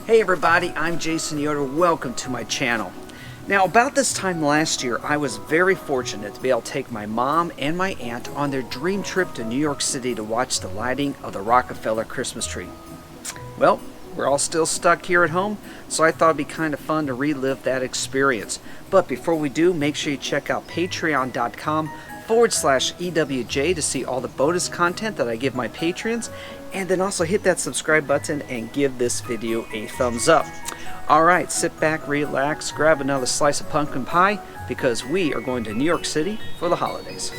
Hey everybody, I'm Jason Yoder. Welcome to my channel. Now, about this time last year, I was very fortunate to be able to take my mom and my aunt on their dream trip to New York City to watch the lighting of the Rockefeller Christmas tree. Well, we're all still stuck here at home, so I thought it'd be kind of fun to relive that experience. But before we do, make sure you check out patreon.com/EWJ to see all the bonus content that I give my patrons, and then also hit that subscribe button and give this video a thumbs up. Alright, sit back, relax, grab another slice of pumpkin pie, because we are going to New York City for the holidays.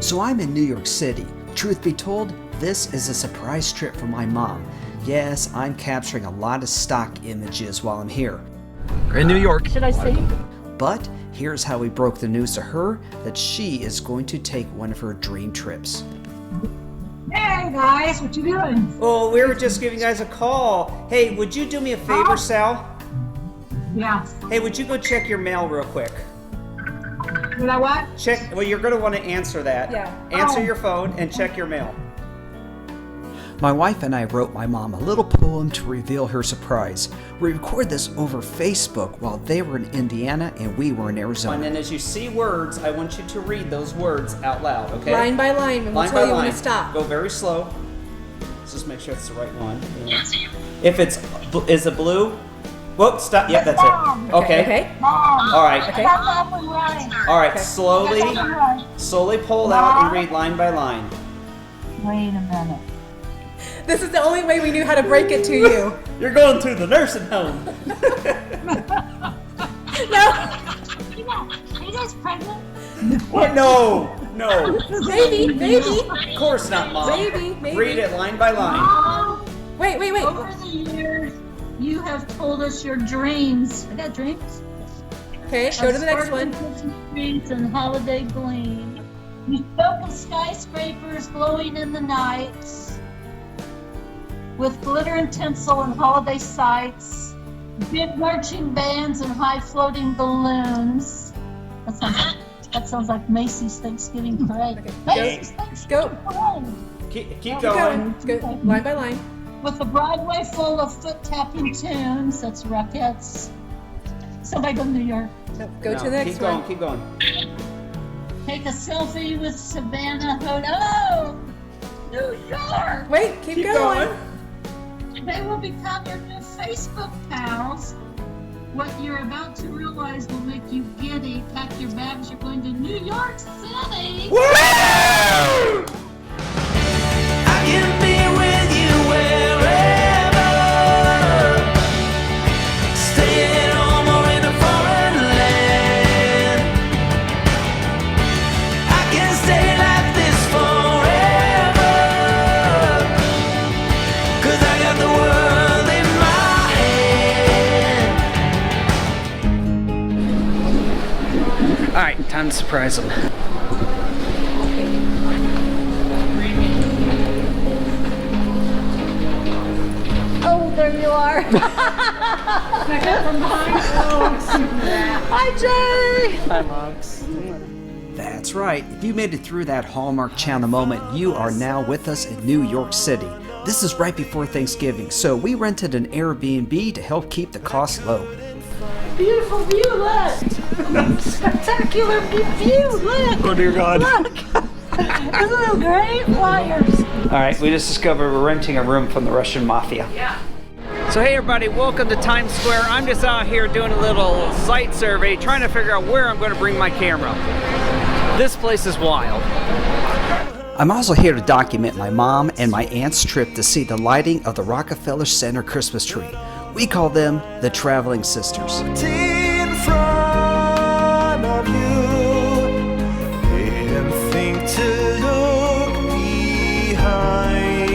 So I'm in New York City. Truth be told, this is a surprise trip for my mom. Yes, I'm capturing a lot of stock images while I'm here. We're in New York. Should I say? But here's how we broke the news to her that she is going to take one of her dream trips. Hey guys, what you doing? Oh, we were just giving you guys a call. Hey, would you do me a favor, Sal? Yeah. Hey, would you go check your mail real quick? Did I what? Check, well, you're going to want to answer that. Yeah. Answer your phone and check your mail. My wife and I wrote my mom a little poem to reveal her surprise. We recorded this over Facebook while they were in Indiana and we were in Arizona. And then as you see words, I want you to read those words out loud, okay? Line by line, and we'll tell you when to stop. Go very slow. Let's just make sure it's the right one. If it's, is it blue? Whoop, stop. Yep, that's it. Okay. Okay. All right. Okay. All right, slowly pull out and read line by line. Wait a minute. This is the only way we knew how to break it to you. You're going to the nursing home. No. Are you guys pregnant? What? No. Maybe. Of course not, Mom. Maybe. Read it line by line. Wait. Over the years, you have told us your dreams. I got dreams. Okay, go to the next one. Streets and holiday gleam. You spoke of skyscrapers glowing in the nights, with glitter and tinsel and holiday sights, big marching bands and high floating balloons. That sounds like Macy's Thanksgiving Parade. Okay. Macy's Thanksgiving Parade. Keep going. Go line by line. With a Broadway full of foot tapping tunes, that's Rockettes. Somebody go to New York. No, go to the next one. Keep going. Take a selfie with Savannah Hodo. New York. Wait, keep going. They will become your new Facebook pals. What you're about to realize will make you giddy. Pack your bags, you're going to New York City. Woo! I can be with you wherever, stay at home or in a foreign land. I can stay like this forever, 'cause I got the world in my hand. All right, time to surprise them. Oh, there you are. Hi, Jay. Hi, Mox. That's right. If you made it through that Hallmark Channel moment, you are now with us in New York City. This is right before Thanksgiving, so we rented an Airbnb to help keep the cost low. Beautiful view, look. Spectacular view, look. Oh dear God. Look. Those little great flyers. All right, we just discovered we're renting a room from the Russian Mafia. Yeah. So hey everybody, welcome to Times Square. I'm just out here doing a little site survey, trying to figure out where I'm going to bring my camera. This place is wild. I'm also here to document my mom and my aunt's trip to see the lighting of the Rockefeller Center Christmas tree. We call them the Traveling Sisters. In front of you and think to look behind.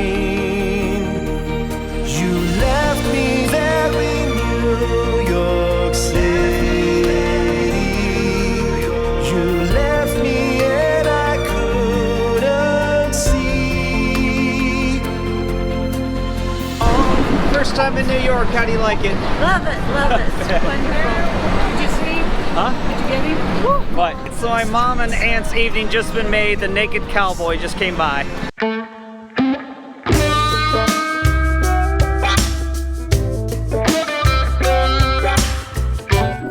You left me there in New York City. You left me and I couldn't see. First time in New York, how do you like it? Love it, love it. It's wonderful. Did you see? What? So my mom and aunt's evening just been made. The naked cowboy just came by.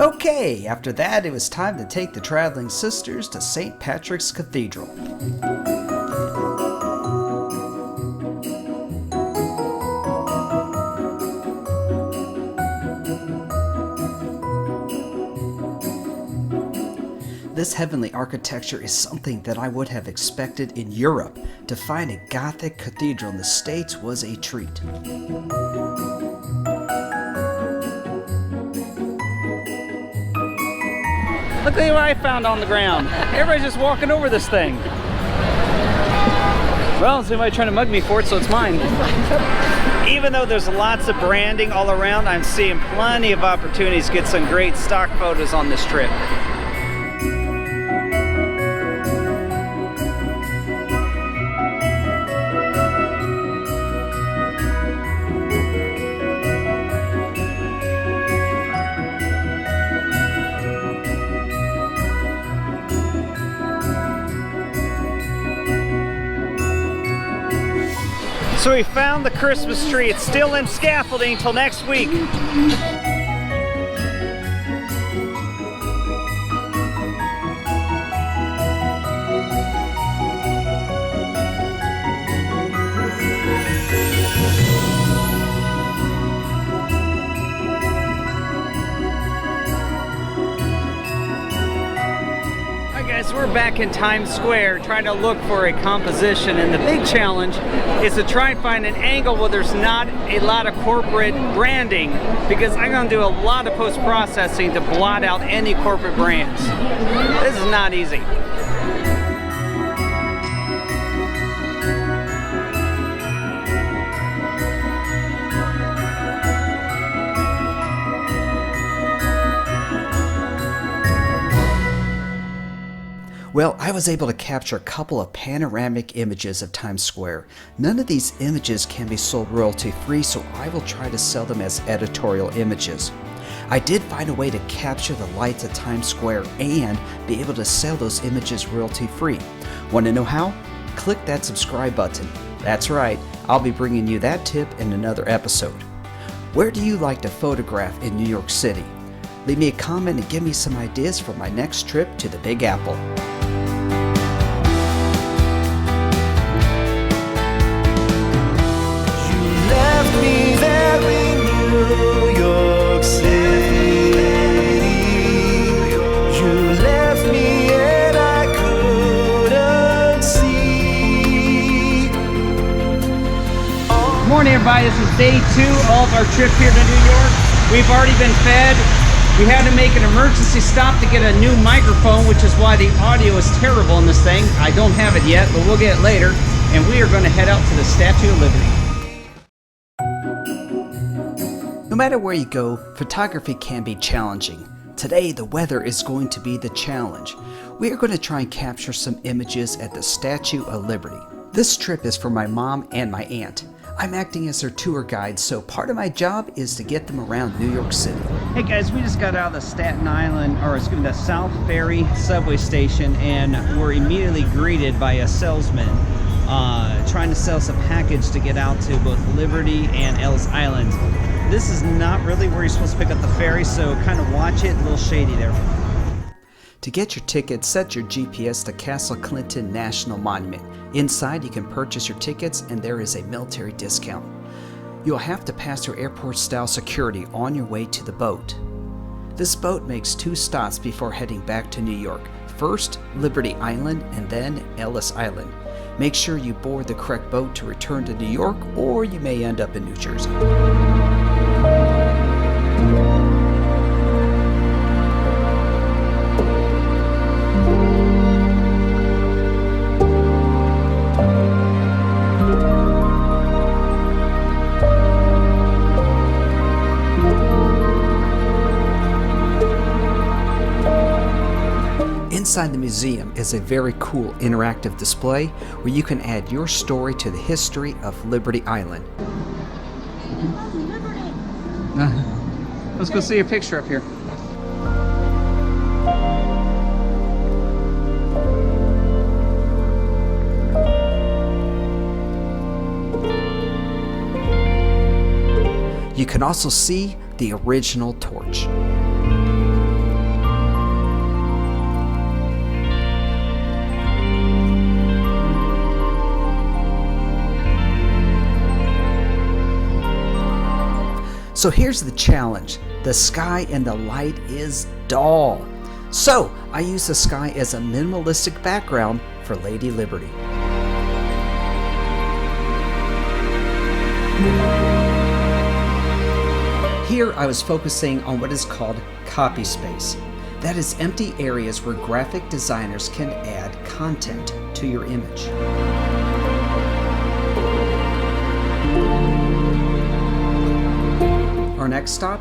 Okay, after that it was time to take the traveling sisters to St. Patrick's Cathedral. This heavenly architecture is something that I would have expected in Europe. To find a Gothic cathedral in the States was a treat. Look at what I found on the ground. Everybody's just walking over this thing. Well, there's anybody trying to mug me for it, so it's mine. Even though there's lots of branding all around, I'm seeing plenty of opportunities to get some great stock photos on this trip. So we found the Christmas tree. It's still in scaffolding until next week. Guys, we're back in Times Square trying to look for a composition, and the big challenge is to try and find an angle where there's not a lot of corporate branding, because I'm going to do a lot of post-processing to blot out any corporate brands. This is not easy. Well, I was able to capture a couple of panoramic images of Times Square. None of these images can be sold royalty free, so I will try to sell them as editorial images. I did find a way to capture the lights of Times Square and be able to sell those images royalty free. Want to know how? Click that subscribe button. That's right, I'll be bringing you that tip in another episode. Where do you like to photograph in New York City? Leave me a comment and give me some ideas for my next trip to the Big Apple. Me there in New York City. You left me and I couldn't see. Good morning, everybody. This is day 2 of our trip here to New York. We've already been fed. We had to make an emergency stop to get a new microphone, which is why the audio is terrible in this thing. I don't have it yet, but we'll get it later. And we are going to head out to the Statue of Liberty. No matter where you go, photography can be challenging. Today, the weather is going to be the challenge. We are going to try and capture some images at the Statue of Liberty. This trip is for my mom and my aunt. I'm acting as their tour guide, so part of my job is to get them around New York City. Hey guys, we just got out of the Staten Island, or excuse me, the South Ferry subway station, and we're immediately greeted by a salesman trying to sell us a package to get out to both Liberty and Ellis Island. This is not really where you're supposed to pick up the ferry, so kind of watch it, a little shady there. To get your ticket, set your GPS to Castle Clinton National Monument. Inside, you can purchase your tickets, and there is a military discount. You'll have to pass through airport-style security on your way to the boat. This boat makes 2 stops before heading back to New York. First, Liberty Island, and then Ellis Island. Make sure you board the correct boat to return to New York, or you may end up in New Jersey. Inside the museum is a very cool interactive display where you can add your story to the history of Liberty Island. Let's go see a picture up here. You can also see the original torch. So here's the challenge. The sky and the light is dull. So I use the sky as a minimalistic background for Lady Liberty. Here I was focusing on what is called copy space. That is empty areas where graphic designers can add content to your image. Our next stop,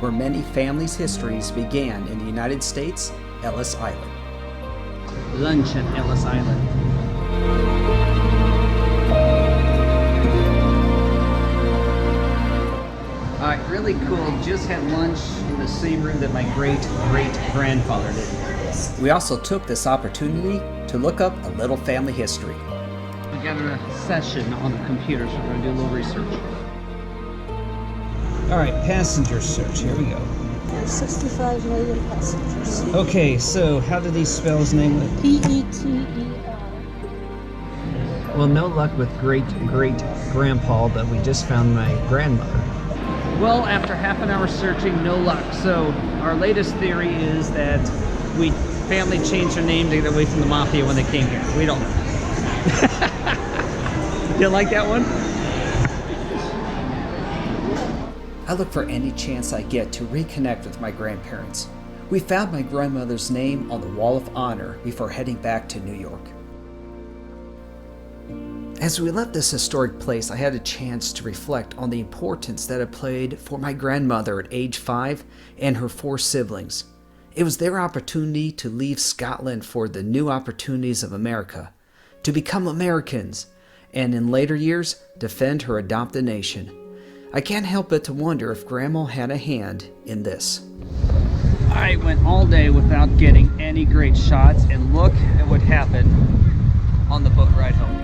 where many families' histories began in the United States, Ellis Island. Lunch at Ellis Island. Alright, really cool. Just had lunch in the same room that my great-great-grandfather did. We also took this opportunity to look up a little family history. We got a session on the computer, so we're going to do a little research. Alright, passenger search. Here we go. 65 million passengers. Okay, so how do these spell his name with? P-E-T-E-R. Well, no luck with great-great-grandpa, but we just found my grandmother. Well, after half an hour searching, no luck. So our latest theory is that family changed their name to get away from the mafia when they came here. We don't know. You like that one? I look for any chance I get to reconnect with my grandparents. We found my grandmother's name on the Wall of Honor before heading back to New York. As we left this historic place, I had a chance to reflect on the importance that it played for my grandmother at age 5 and her 4 siblings. It was their opportunity to leave Scotland for the new opportunities of America, to become Americans, and in later years, defend her adopted nation. I can't help but to wonder if Grandma had a hand in this. I went all day without getting any great shots, and look at what happened on the boat ride home.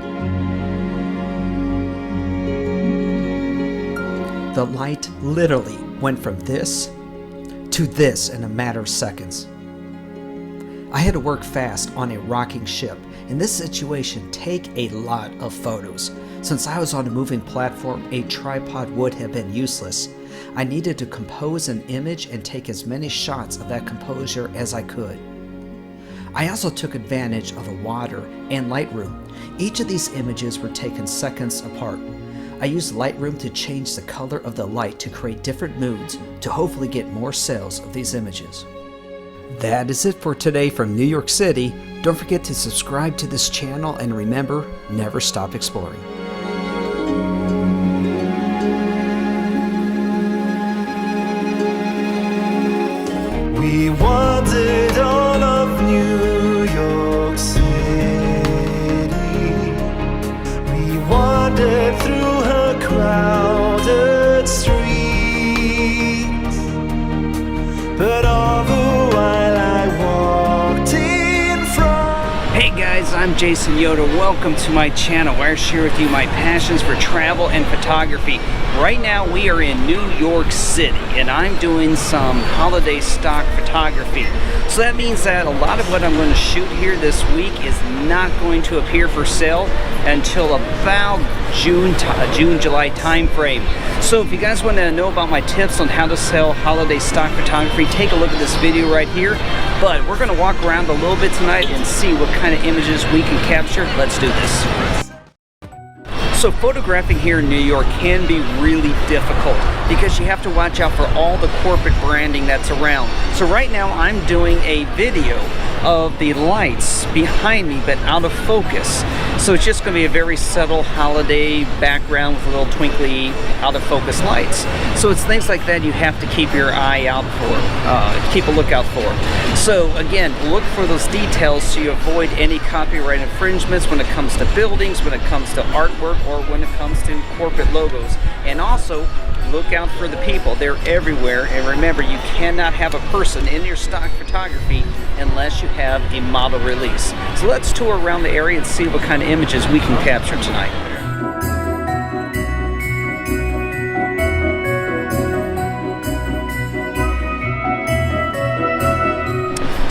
The light literally went from this to this in a matter of seconds. I had to work fast on a rocking ship. In this situation, take a lot of photos. Since I was on a moving platform, a tripod would have been useless. I needed to compose an image and take as many shots of that composure as I could. I also took advantage of the water and Lightroom. Each of these images were taken seconds apart. I used Lightroom to change the color of the light to create different moods to hopefully get more sales of these images. That is it for today from New York City. Don't forget to subscribe to this channel and remember, never stop exploring. We wandered all of New York City. We wandered through her crowded streets. But all the while I walked in front. Hey guys, I'm Jason Yoda. Welcome to my channel where I share with you my passions for travel and photography. Right now we are in New York City and I'm doing some holiday stock photography. So that means that a lot of what I'm going to shoot here this week is not going to appear for sale until about June, July time frame. So if you guys want to know about my tips on how to sell holiday stock photography, take a look at this video right here. But we're going to walk around a little bit tonight and see what kind of images we can capture. Let's do this. So photographing here in New York can be really difficult because you have to watch out for all the corporate branding that's around. So right now I'm doing a video of the lights behind me but out of focus. So it's just going to be a very subtle holiday background with a little twinkly out of focus lights. So it's things like that you have to keep your eye out for, keep a lookout for. So again, look for those details so you avoid any copyright infringements when it comes to buildings, when it comes to artwork, or when it comes to corporate logos. And also, look out for the people. They're everywhere. And remember, you cannot have a person in your stock photography unless you have a model release. So let's tour around the area and see what kind of images we can capture tonight.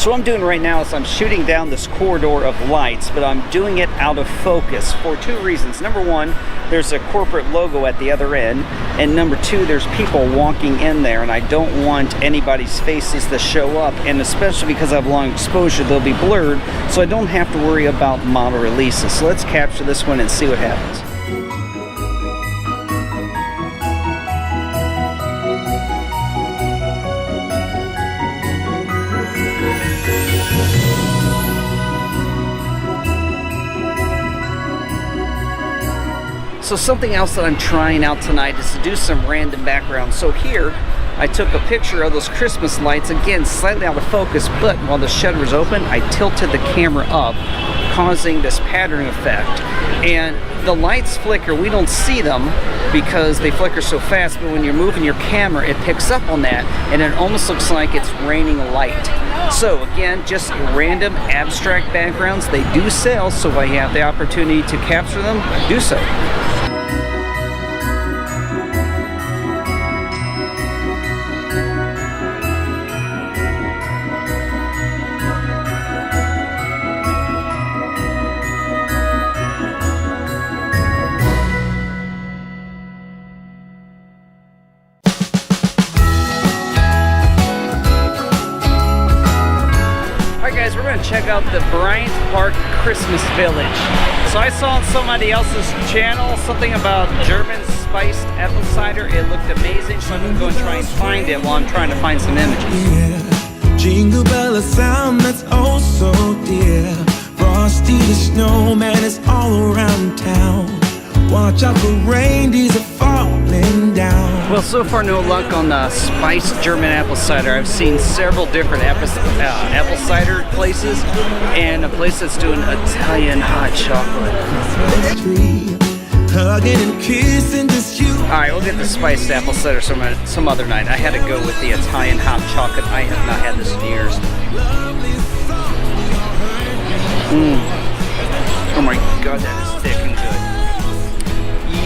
So what I'm doing right now is I'm shooting down this corridor of lights, but I'm doing it out of focus for two reasons. Number one, there's a corporate logo at the other end, and number two, there's people walking in there, and I don't want anybody's faces to show up, and especially because I have long exposure, they'll be blurred, so I don't have to worry about model releases. So let's capture this one and see what happens. So something else that I'm trying out tonight is to do some random background. So here, I took a picture of those Christmas lights, again, slightly out of focus, but while the shutter was open, I tilted the camera up, causing this pattern effect. And the lights flicker, we don't see them because they flicker so fast, but when you're moving your camera, it picks up on that, and it almost looks like it's raining light. So again, just random abstract backgrounds. They do sell, so if I have the opportunity to capture them, do so. Guys, we're going to check out the Bryant Park Christmas Village. So I saw on somebody else's channel something about German spiced apple cider. It looked amazing, so I'm going to go and try and find it while I'm trying to find some images. Yeah. Jingle bell, a sound that's oh so dear. Frosty the snowman is all around town. Watch out for reindeers are falling down. Well, so far no luck on the spiced German apple cider. I've seen several different apple cider places, and a place that's doing Italian hot chocolate. Hugging and kissing just you. Alright, we'll get the spiced apple cider some other night. I had to go with the Italian hot chocolate. I have not had this in years. Oh my god, that is thick and good.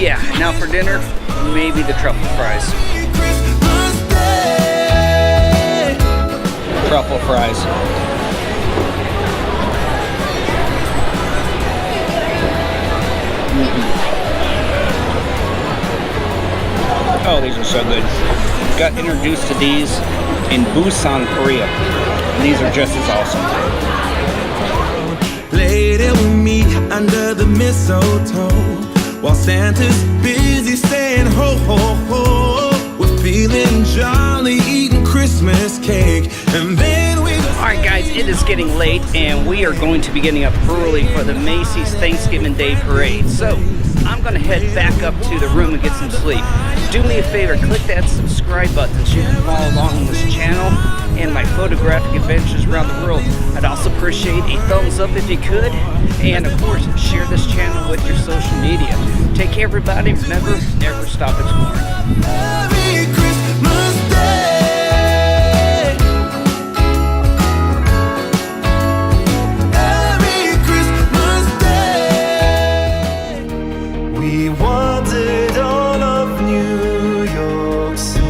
Yeah, now for dinner, maybe the truffle fries. Truffle fries. Oh, these are so good. Got introduced to these in Busan, Korea. And these are just as awesome. Later we meet under the mistletoe. While Santa's busy saying ho ho ho, we're feeling jolly, eating Christmas cake, and then we go. Alright guys, it is getting late and we are going to be getting up early for the Macy's Thanksgiving Day Parade. So I'm going to head back up to the room and get some sleep. Do me a favor, click that subscribe button so you can follow along on this channel and my photographic adventures around the world. I'd also appreciate a thumbs up if you could, and of course share this channel with your social media. Take care everybody, remember, never stop exploring. Merry Christmas Day. Merry Christmas Day. We wandered all of New York City.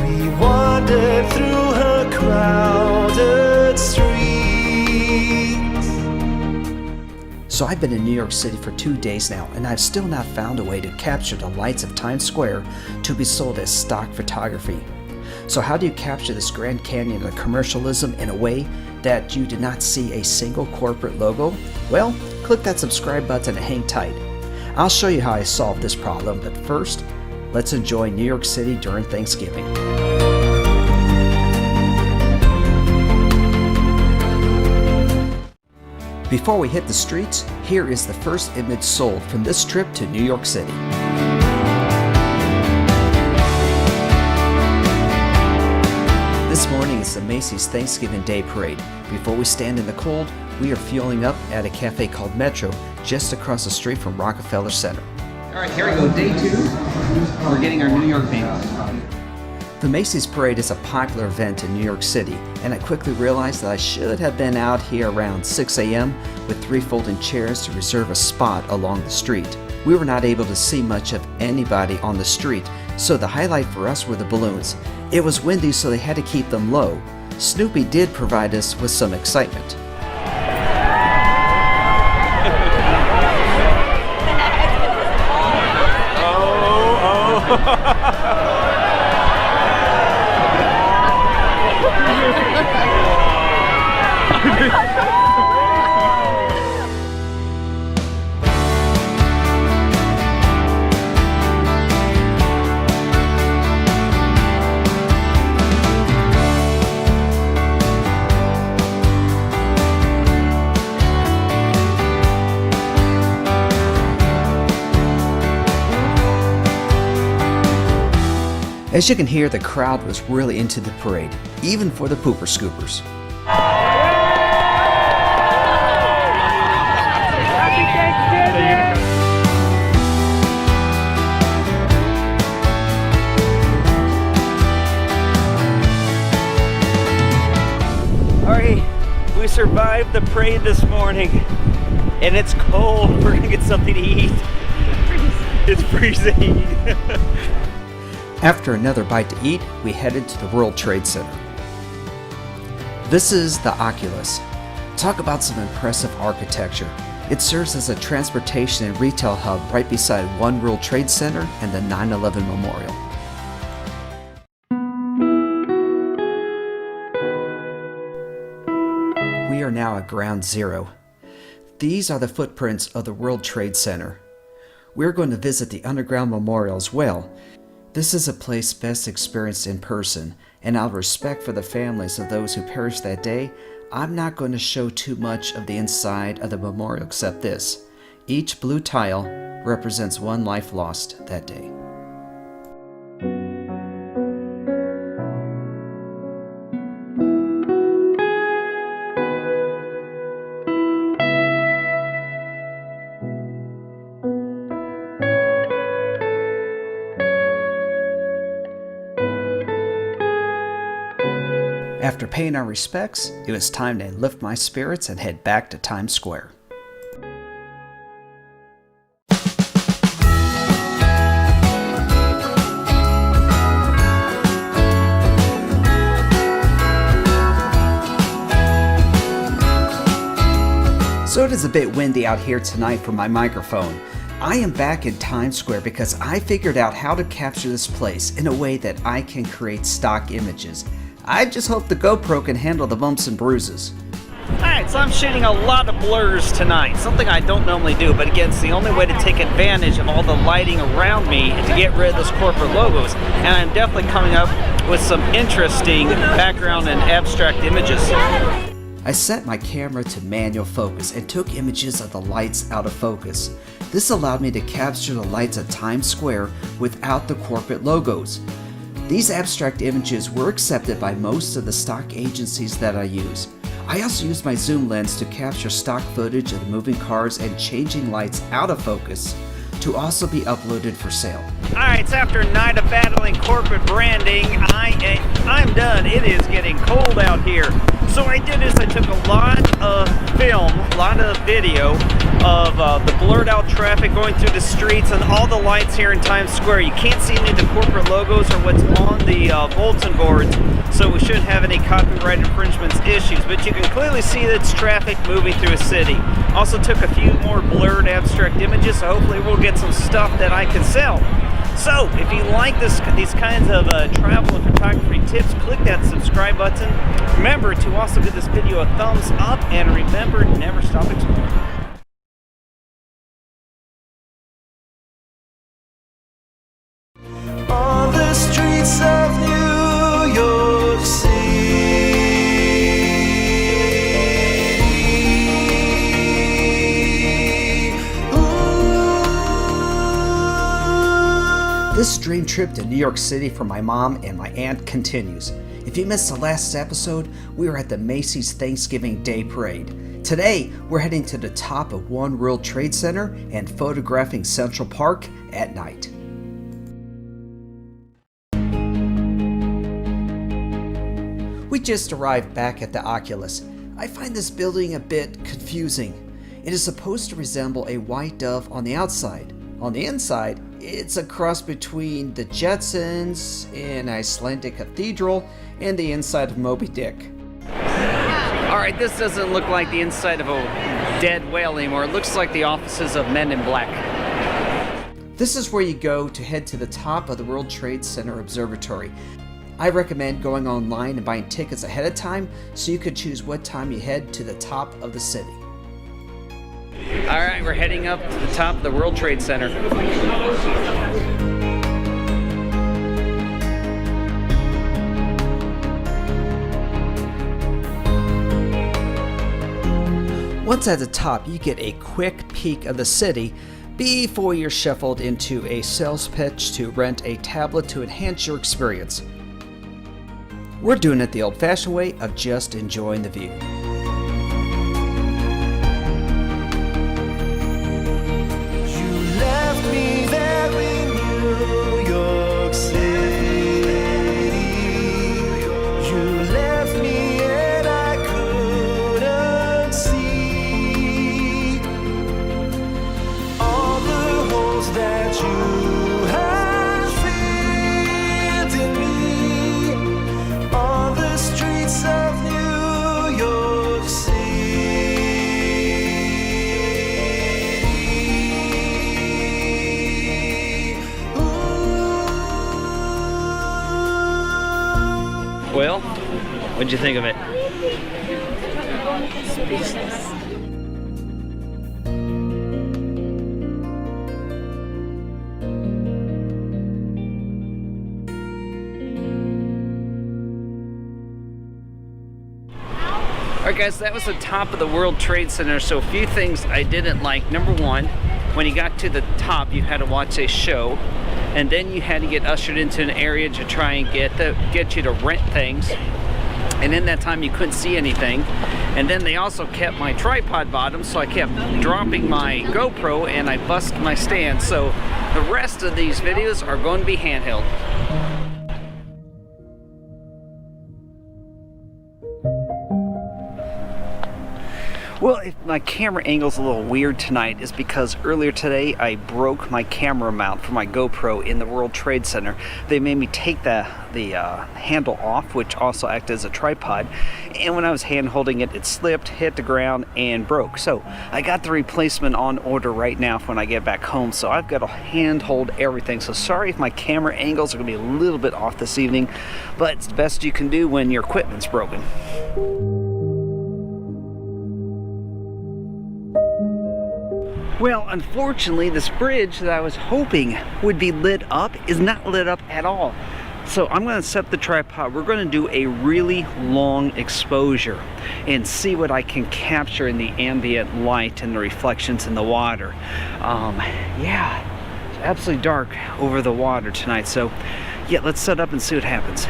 We wandered through her crowded streets. So I've been in New York City for 2 days now, and I've still not found a way to capture the lights of Times Square to be sold as stock photography. So how do you capture this Grand Canyon and commercialism in a way that you do not see a single corporate logo? Well, click that subscribe button and hang tight. I'll show you how I solved this problem, but first, let's enjoy New York City during Thanksgiving. Before we hit the streets, here is the first image sold from this trip to New York City. This morning is the Macy's Thanksgiving Day Parade. Before we stand in the cold, we are fueling up at a cafe called Metro, just across the street from Rockefeller Center. All right, here we go, day 2. We're getting our New York bagel. The Macy's Parade is a popular event in New York City, and I quickly realized that I should have been out here around 6 a.m. with 3 folding chairs to reserve a spot along the street. We were not able to see much of anybody on the street So the highlight for us were the balloons. It was windy, so they had to keep them low. Snoopy did provide us with some excitement. As you can hear, the crowd was really into the parade, even for the pooper scoopers. Alright, we survived the parade this morning, and it's cold. We're gonna get something to eat. It's freezing. After another bite to eat, we headed to the World Trade Center. This is the Oculus. Talk about some impressive architecture. It serves as a transportation and retail hub right beside One World Trade Center and the 9/11 Memorial. We are now at Ground Zero. These are the footprints of the World Trade Center. We're going to visit the Underground Memorial as well. This is a place best experienced in person, and out of respect for the families of those who perished that day, I'm not going to show too much of the inside of the memorial except this. Each blue tile represents one life lost that day. After paying our respects, it was time to lift my spirits and head back to Times Square. So it is a bit windy out here tonight for my microphone. I am back in Times Square because I figured out how to capture this place in a way that I can create stock images. I just hope the GoPro can handle the bumps and bruises. Alright, so I'm shooting a lot of blurs tonight, something I don't normally do, but again, it's the only way to take advantage of all the lighting around me and to get rid of those corporate logos. And I'm definitely coming up with some interesting background and abstract images. I set my camera to manual focus and took images of the lights out of focus. This allowed me to capture the lights at Times Square without the corporate logos. These abstract images were accepted by most of the stock agencies that I use. I also used my zoom lens to capture stock footage of the moving cars and changing lights out of focus to also be uploaded for sale. Alright, so after a night of battling corporate branding, I'm done. It is getting cold out here. So what I did is I took a lot of film, a lot of video of the blurred out traffic going through the streets and all the lights here in Times Square. You can't see any of the corporate logos or what's on the bulletin boards, so we shouldn't have any copyright infringements issues, but you can clearly see that it's traffic moving through a city. Also took a few more blurred abstract images, so hopefully we'll get some stuff that I can sell. So, if you like these kinds of travel and photography tips, click that subscribe button. Remember to also give this video a thumbs up, and remember, never stop exploring. On the streets of New York City. This dream trip to New York City for my mom and my aunt continues. If you missed the last episode, we were at the Macy's Thanksgiving Day Parade. Today, we're heading to the top of One World Trade Center and photographing Central Park at night. We just arrived back at the Oculus. I find this building a bit confusing. It is supposed to resemble a white dove on the outside. On the inside, It's a cross between the Jetsons, an Icelandic cathedral, and the inside of Moby Dick. Alright, this doesn't look like the inside of a dead whale anymore. It looks like the offices of Men in Black. This is where you go to head to the top of the World Trade Center Observatory. I recommend going online and buying tickets ahead of time so you could choose what time you head to the top of the city. Alright, we're heading up to the top of the World Trade Center. Once at the top, you get a quick peek of the city before you're shuffled into a sales pitch to rent a tablet to enhance your experience. We're doing it the old-fashioned way of just enjoying the view. Well, what'd you think of it? Speechless. Alright guys, that was the top of the World Trade Center, so a few things I didn't like. Number one, when you got to the top, you had to watch a show, and then you had to get ushered into an area to try and get you to rent things. And in that time, you couldn't see anything. And then they also kept my tripod bottom, so I kept dropping my GoPro and I busted my stand. So the rest of these videos are going to be handheld. Well, if my camera angle's a little weird tonight is because earlier today I broke my camera mount for my GoPro in the World Trade Center. They made me take the handle off, which also acted as a tripod, and when I was hand holding it, it slipped, hit the ground, and broke. So I got the replacement on order right now for when I get back home, so I've got to hand hold everything. So sorry if my camera angles are going to be a little bit off this evening, but it's the best you can do when your equipment's broken. Well, unfortunately, this bridge that I was hoping would be lit up is not lit up at all. So I'm going to set the tripod. We're going to do a really long exposure and see what I can capture in the ambient light and the reflections in the water. Yeah, it's absolutely dark over the water tonight. So yeah, let's set up and see what happens.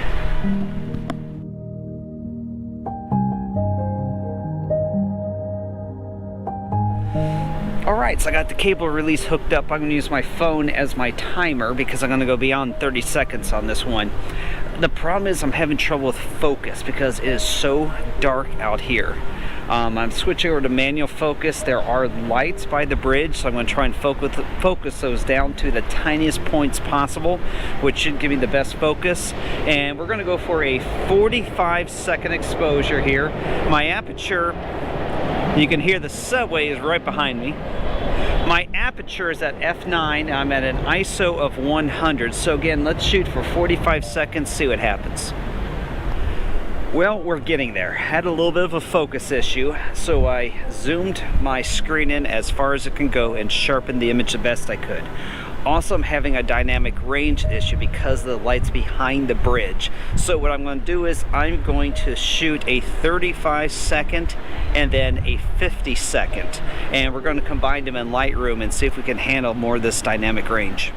Alright, so I got the cable release hooked up. I'm going to use my phone as my timer because I'm going to go beyond 30 seconds on this one. The problem is I'm having trouble with focus because it is so dark out here. I'm switching over to manual focus. There are lights by the bridge, so I'm going to try and focus those down to the tiniest points possible, which should give me the best focus. And we're going to go for a 45-second exposure here. My aperture, you can hear the subway is right behind me. My aperture is at f9. I'm at an ISO of 100. So again, let's shoot for 45 seconds, see what happens. Well, we're getting there. Had a little bit of a focus issue, so I zoomed my screen in as far as it can go and sharpened the image the best I could. Also, I'm having a dynamic range issue because of the lights behind the bridge. So what I'm going to do is I'm going to shoot a 35-second and then a 50-second. And we're going to combine them in Lightroom and see if we can handle more of this dynamic range.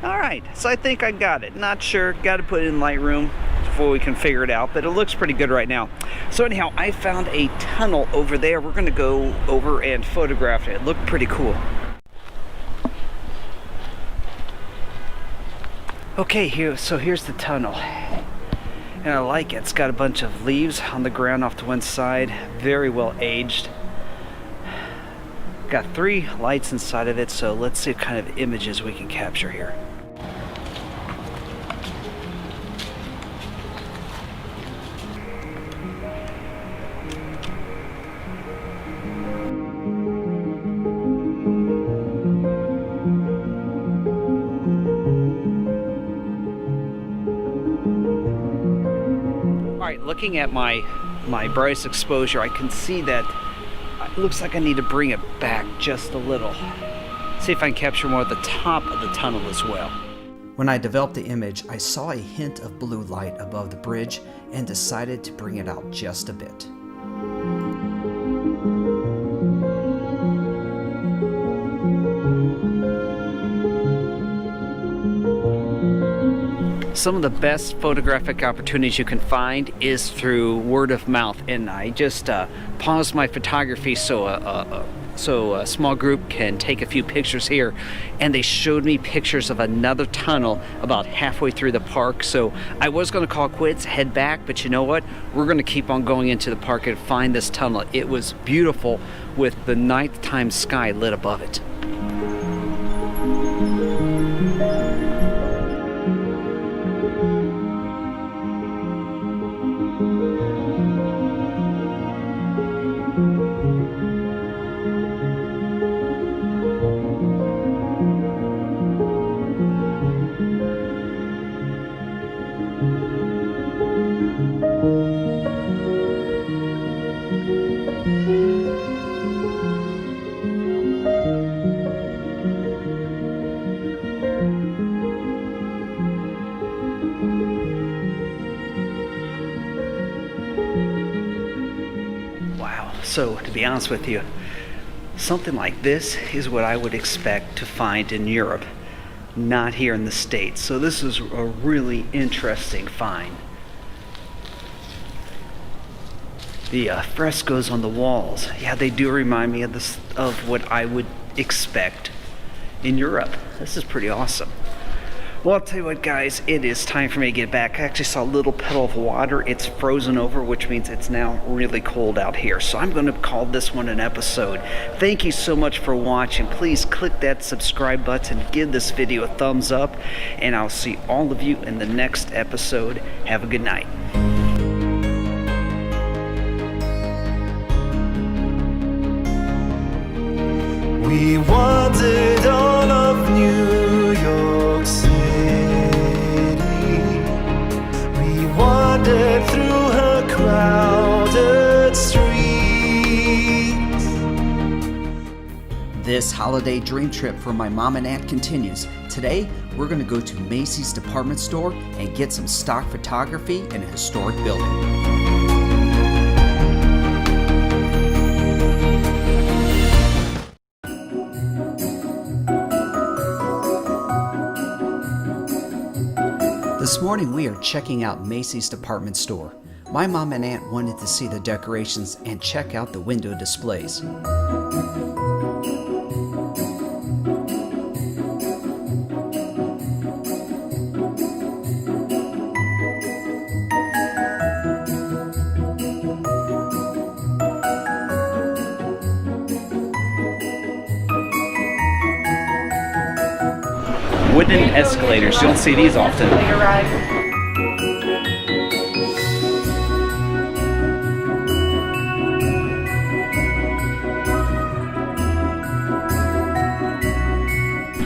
Alright, so I think I got it. Not sure, got to put it in Lightroom before we can figure it out, but it looks pretty good right now. So anyhow, I found a tunnel over there. We're gonna go over and photograph it. It looked pretty cool. Okay, here's the tunnel. And I like it. It's got a bunch of leaves on the ground off to one side. Very well aged. Got 3 lights inside of it, so let's see what kind of images we can capture here. Looking at my brightest exposure, I can see that it looks like I need to bring it back just a little. See if I can capture more at the top of the tunnel as well. When I developed the image, I saw a hint of blue light above the bridge and decided to bring it out just a bit. Some of the best photographic opportunities you can find is through word of mouth, and I just paused my photography so a small group can take a few pictures here, and they showed me pictures of another tunnel about halfway through the park. So I was going to call quits, head back, but you know what? We're going to keep on going into the park and find this tunnel. It was beautiful with the nighttime sky lit above it. So, to be honest with you, something like this is what I would expect to find in Europe, not here in the States. So this is a really interesting find. The frescoes on the walls, yeah, they do remind me of what I would expect in Europe. This is pretty awesome. Well, I'll tell you what, guys, it is time for me to get back. I actually saw a little puddle of water. It's frozen over, which means it's now really cold out here. So I'm going to call this one an episode. Thank you so much for watching. Please click that subscribe button, give this video a thumbs up, and I'll see all of you in the next episode. Have a good night. We wandered all of New York City. We wandered through her crowded streets. This holiday dream trip for my mom and aunt continues. Today, we're going to go to Macy's department store and get some stock photography in a historic building. This morning we are checking out Macy's department store. My mom and aunt wanted to see the decorations and check out the window displays. Wooden escalators, you don't see these often.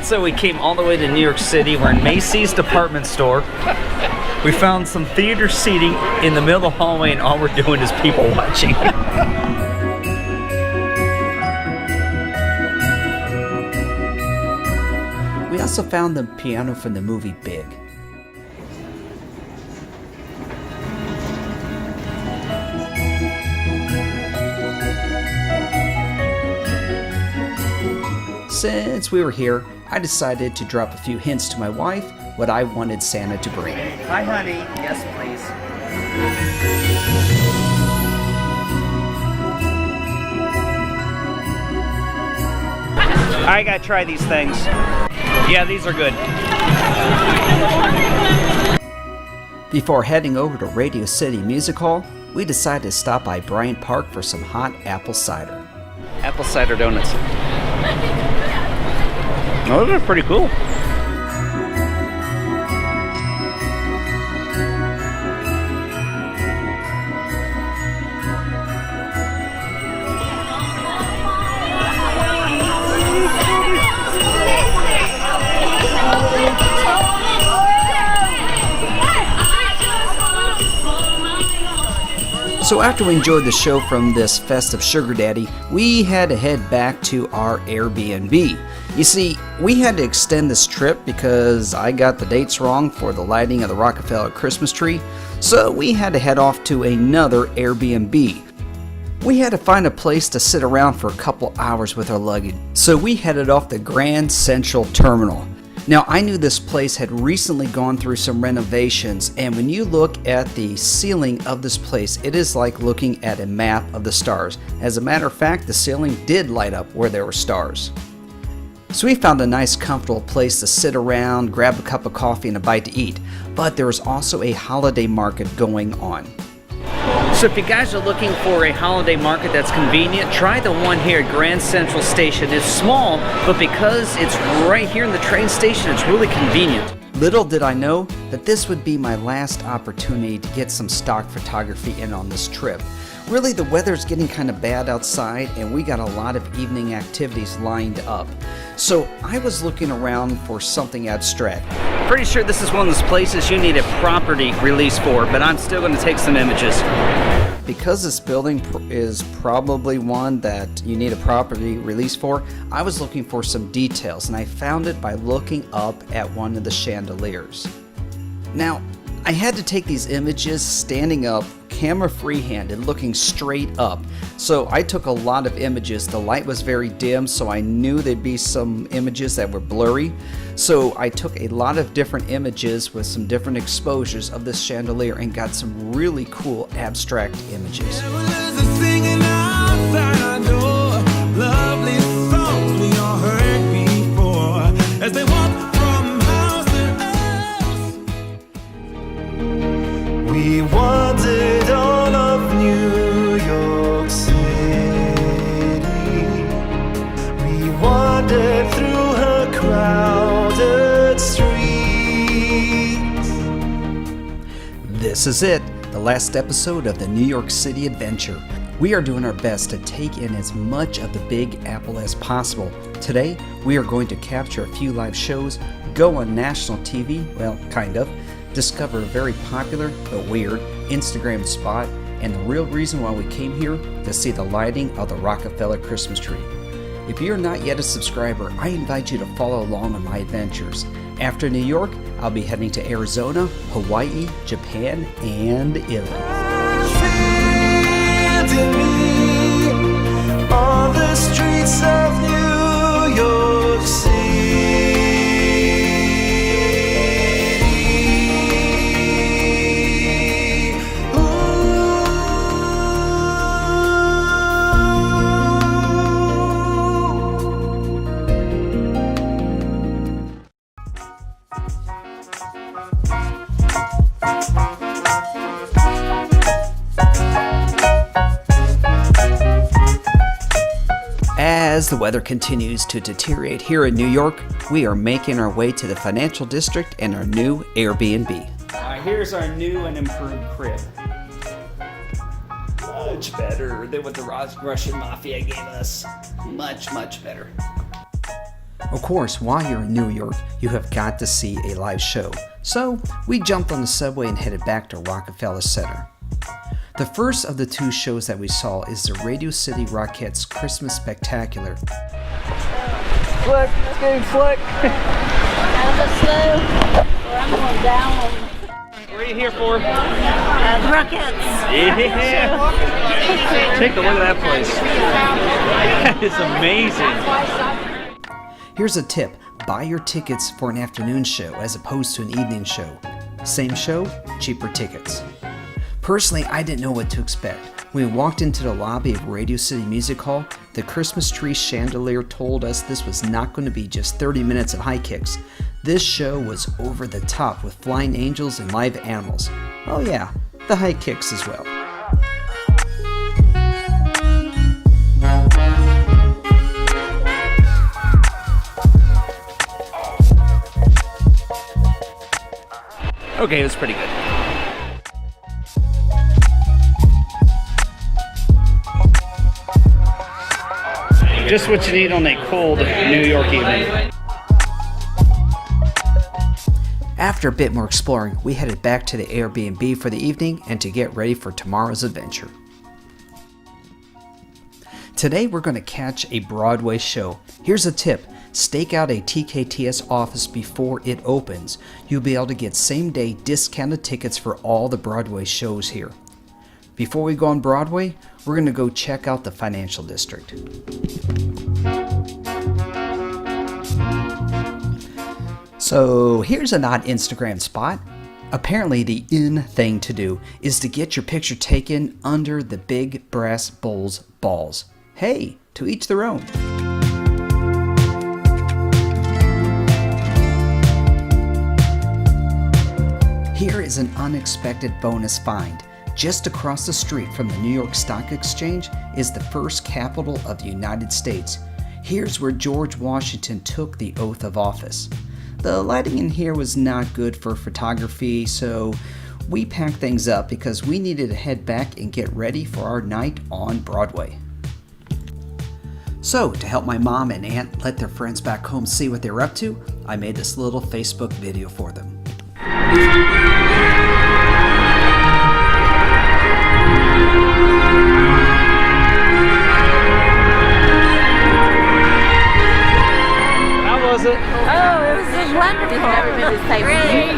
So we came all the way to New York City. We're in Macy's department store. We found some theater seating in the middle of the hallway, and all we're doing is people watching. We also found the piano from the movie Big. Since we were here, I decided to drop a few hints to my wife what I wanted Santa to bring. Hi, honey. Yes, please. I gotta try these things. Yeah, these are good. Before heading over to Radio City Music Hall, we decided to stop by Bryant Park for some hot apple cider. Apple cider donuts. Oh, those are pretty cool. So after we enjoyed the show from this festive sugar daddy, we had to head back to our Airbnb. You see, we had to extend this trip because I got the dates wrong for the lighting of the Rockefeller Christmas Tree, so we had to head off to another Airbnb. We had to find a place to sit around for a couple hours with our luggage, so we headed off the Grand Central Terminal. Now, I knew this place had recently gone through some renovations, and when you look at the ceiling of this place, it is like looking at a map of the stars. As a matter of fact, the ceiling did light up where there were stars. So we found a nice, comfortable place to sit around, grab a cup of coffee and a bite to eat. But there was also a holiday market going on. So if you guys are looking for a holiday market that's convenient, try the one here at Grand Central Station. It's small, but because it's right here in the train station, it's really convenient. Little did I know that this would be my last opportunity to get some stock photography in on this trip. Really, the weather's getting kind of bad outside, and we got a lot of evening activities lined up. So I was looking around for something abstract. Pretty sure this is one of those places you need a property release for, but I'm still going to take some images. Because this building is probably one that you need a property release for, I was looking for some details, and I found it by looking up at one of the chandeliers. Now, I had to take these images standing up, camera freehand, looking straight up. So I took a lot of images. The light was very dim, so I knew there'd be some images that were blurry. So I took a lot of different images with some different exposures of this chandelier and got some really cool abstract images. We wandered all of New York City. We wandered through her crowded streets. This is it, the last episode of the New York City Adventure. We are doing our best to take in as much of the Big Apple as possible. Today, we are going to capture a few live shows, go on national TV, well, kind of, discover a very popular but weird Instagram spot, and the real reason why we came here, to see the lighting of the Rockefeller Christmas Tree. If you're not yet a subscriber, I invite you to follow along on my adventures. After New York, I'll be heading to Arizona, Hawaii, Japan, and Italy. On the streets of New York City. As the weather continues to deteriorate here in New York, we are making our way to the financial district and our new Airbnb. Here's our new and improved crib. Much better than what the Russian mafia gave us. Much, much better. Of course, while you're in New York, you have got to see a live show. So we jumped on the subway and headed back to Rockefeller Center. The first of the two shows that we saw is the Radio City Rockettes Christmas Spectacular. Flick, it's getting flick. How's it slow? Or I'm going down. What are you here for? Rockettes. Yeah. Take a look at that place. That is amazing. Here's a tip. Buy your tickets for an afternoon show as opposed to an evening show. Same show, cheaper tickets. Personally, I didn't know what to expect. When we walked into the lobby of Radio City Music Hall, the Christmas tree chandelier told us this was not going to be just 30 minutes of high kicks. This show was over the top with flying angels and live animals. Oh yeah, the high kicks as well. Okay, it was pretty good. Just what you need on a cold New York evening. After a bit more exploring, we headed back to the Airbnb for the evening and to get ready for tomorrow's adventure. Today we're going to catch a Broadway show. Here's a tip. Stake out a TKTS office before it opens. You'll be able to get same-day discounted tickets for all the Broadway shows here. Before we go on Broadway, we're going to go check out the Financial District. So here's an odd Instagram spot. Apparently the in thing to do is to get your picture taken under the big brass bull's balls. Hey, to each their own. Here is an unexpected bonus find. Just across the street from the New York Stock Exchange is the first Capitol of the United States. Here's where George Washington took the oath of office. The lighting in here was not good for photography, so we packed things up because we needed to head back and get ready for our night on Broadway. So, to help my mom and aunt let their friends back home see what they were up to, I made this little Facebook video for them. How was it? Oh, it was wonderful. Never been to say really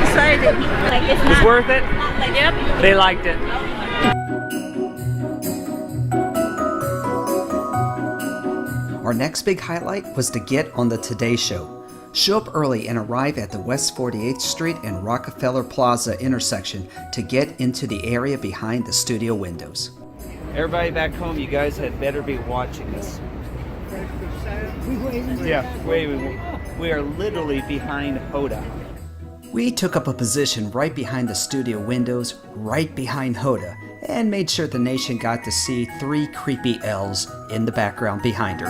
exciting. Like it's It was not, worth it? Yep. They liked it. Our next big highlight was to get on the Today Show. Show up early and arrive at the West 48th Street and Rockefeller Plaza intersection to get into the area behind the studio windows. Everybody back home, you guys had better be watching us. Yeah, we are literally behind Hoda. We took up a position right behind the studio windows, right behind Hoda, and made sure the nation got to see three creepy elves in the background behind her.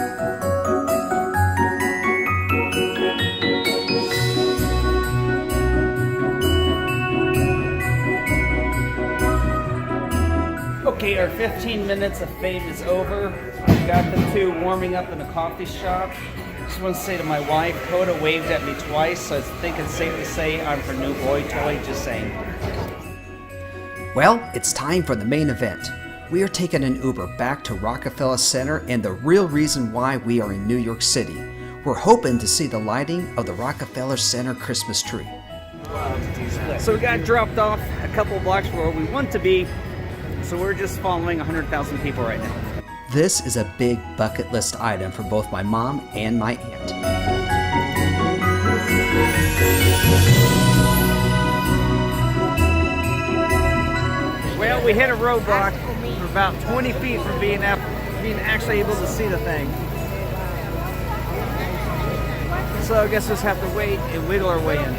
Okay, our 15 minutes of fame is over. We got the two warming up in the coffee shop. Just want to say to my wife, Hoda waved at me twice, so I think it's safe to say I'm her new boy toy, just saying. Well, it's time for the main event. We are taking an Uber back to Rockefeller Center and the real reason why we are in New York City. We're hoping to see the lighting of the Rockefeller Center Christmas Tree. So we got dropped off a couple blocks from where we want to be, so we're just following 100,000 people right now. This is a big bucket list item for both my mom and my aunt. Well, we hit a roadblock. We're about 20 feet from being actually able to see the thing. So I guess we'll just have to wait and wiggle our way in.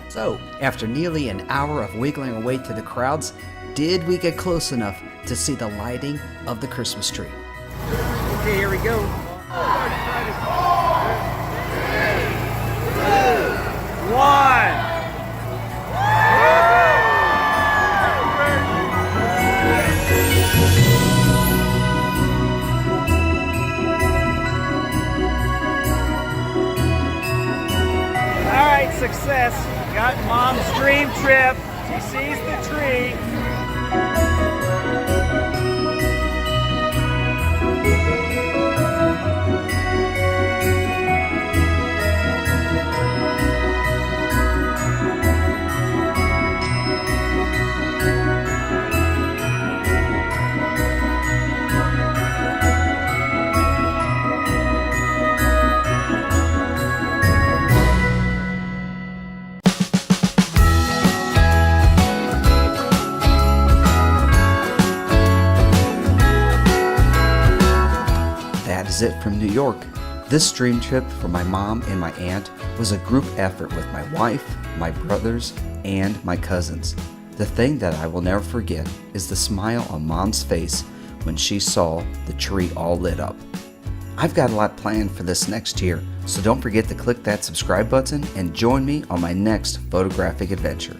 So, after nearly an hour of wiggling away to the crowds, did we get close enough to see the lighting of the Christmas tree? Okay, here we go. 1. All right, success. Got Mom's dream trip. She sees the tree. that is it from New York. This dream trip for my mom and my aunt was a group effort with my wife, my brothers, and my cousins. The thing that I will never forget is the smile on Mom's face when she saw the tree all lit up. I've got a lot planned for this next year, so don't forget to click that subscribe button and join me on my next photographic adventure.